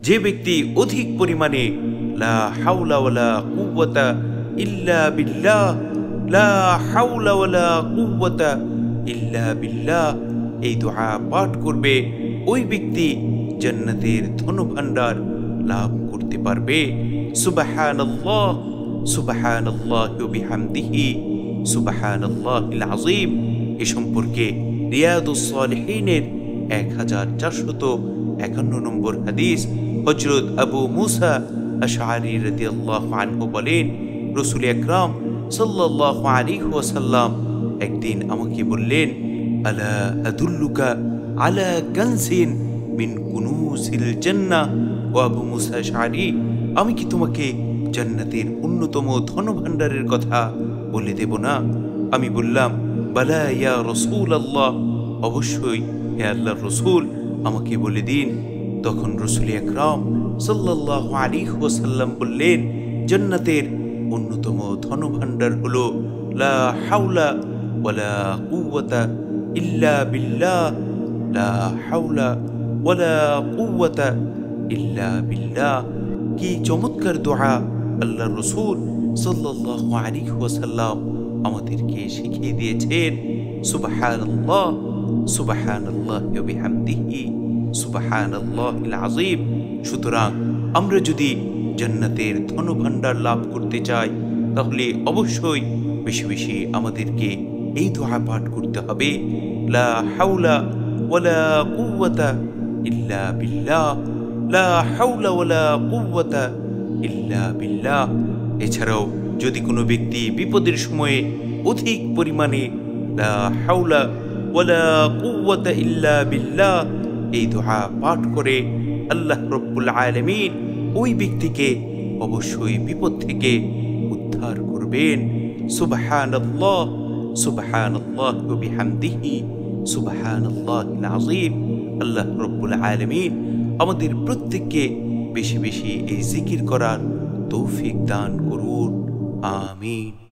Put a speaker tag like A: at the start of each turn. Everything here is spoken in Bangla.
A: যে ব্যক্তি অধিক পরিমাণে লা হাওলা ওয়ালা কুওয়াতা ইল্লা বিল্লাহ, লা হাওলা ওয়ালা কুওয়াতা ইল্লা বিল্লাহ এই দোয়া পাঠ করবে, ওই ব্যক্তি জান্নাতের ধনভাণ্ডার লাভ করতে পারবে। সুবহানাল্লাহ সুবহানাল্লাহি ওয়া বিহামদিহি সুবহানাল্লাহিল আযীম। এ সম্পর্কে রিয়াদুস সালিহিনের 1451 নম্বর হাদিস। হযরত আবু মুসা আশআরী রাদিয়াল্লাহু আনহু বলেন, রাসূল আকরাম সাল্লাল্লাহু আলাইহি ওয়াসাল্লাম একদিন আমাকে বললেন, আলা আদুল্লুকা আলা কানসিন মিন কুনুজিল জান্নাহ। ও আবু মুসা আশআরী, আমি কি তোমাকে জান্নাতের অন্যতম ধনভাণ্ডারের কথা বলে দেব না? আমি বললাম, বালা ইয়া রাসূলুল্লাহ, অবশ্যই হে আল্লাহর রাসূল, আমাকে বলে দিন। তখন রাসূল আকরাম সাল্লাল্লাহু আলাইহি ওয়াসাল্লাম বললেন, জান্নাতের অন্যতম ধনভাণ্ডার হলো লা হাওলা ওয়ালা কুওয়াতা ইল্লা বিল্লাহ, লা হাওলা ওয়ালা কুওয়াতা ইল্লা বিল্লাহ। কি চমৎকার দোয়া আল্লাহর রাসূল সাল্লাল্লাহু আলাইহি ওয়াসাল্লাম আমাদেরকে শিখিয়ে দিয়েছেন। সুবহানাল্লাহ সুবহানাল্লাহি ওয়া বিহামদিহি সুবহানাল্লাহিল আযীম। সুতরাং আমরা যদি জান্নাতের ধনভাণ্ডার লাভ করতে চাই, তাহলে অবশ্যই বেশি বেশি আমাদেরকে এই দোয়া পাঠ করতে হবে, লা হাওলা ওয়ালা কুওয়াতা ইল্লা বিল্লাহ, লা হাওলা ওয়ালা কুওয়াতা ইল্লা বিল্লাহ। এছাড়াও যদি কোনো ব্যক্তি বিপদের সময়ে অধিক পরিমাণে লা হাওলা ওয়ালা কুওয়াতা ইল্লা বিল্লাহ এই দোয়া পাঠ করে, আল্লাহ রাব্বুল আলামিন ওই ব্যক্তিকে অবশ্যই বিপদ থেকে উদ্ধার করবেন। সুবহানাল্লাহ সুবহানাল্লাহি ওয়া বিহামদিহি সুবহানাল্লাহিল আযীম। আল্লাহ রাব্বুল আলামিন আমাদের প্রত্যেককে বেশি বেশি এই জিকির করার তৌফিক দান করুন। আমিন।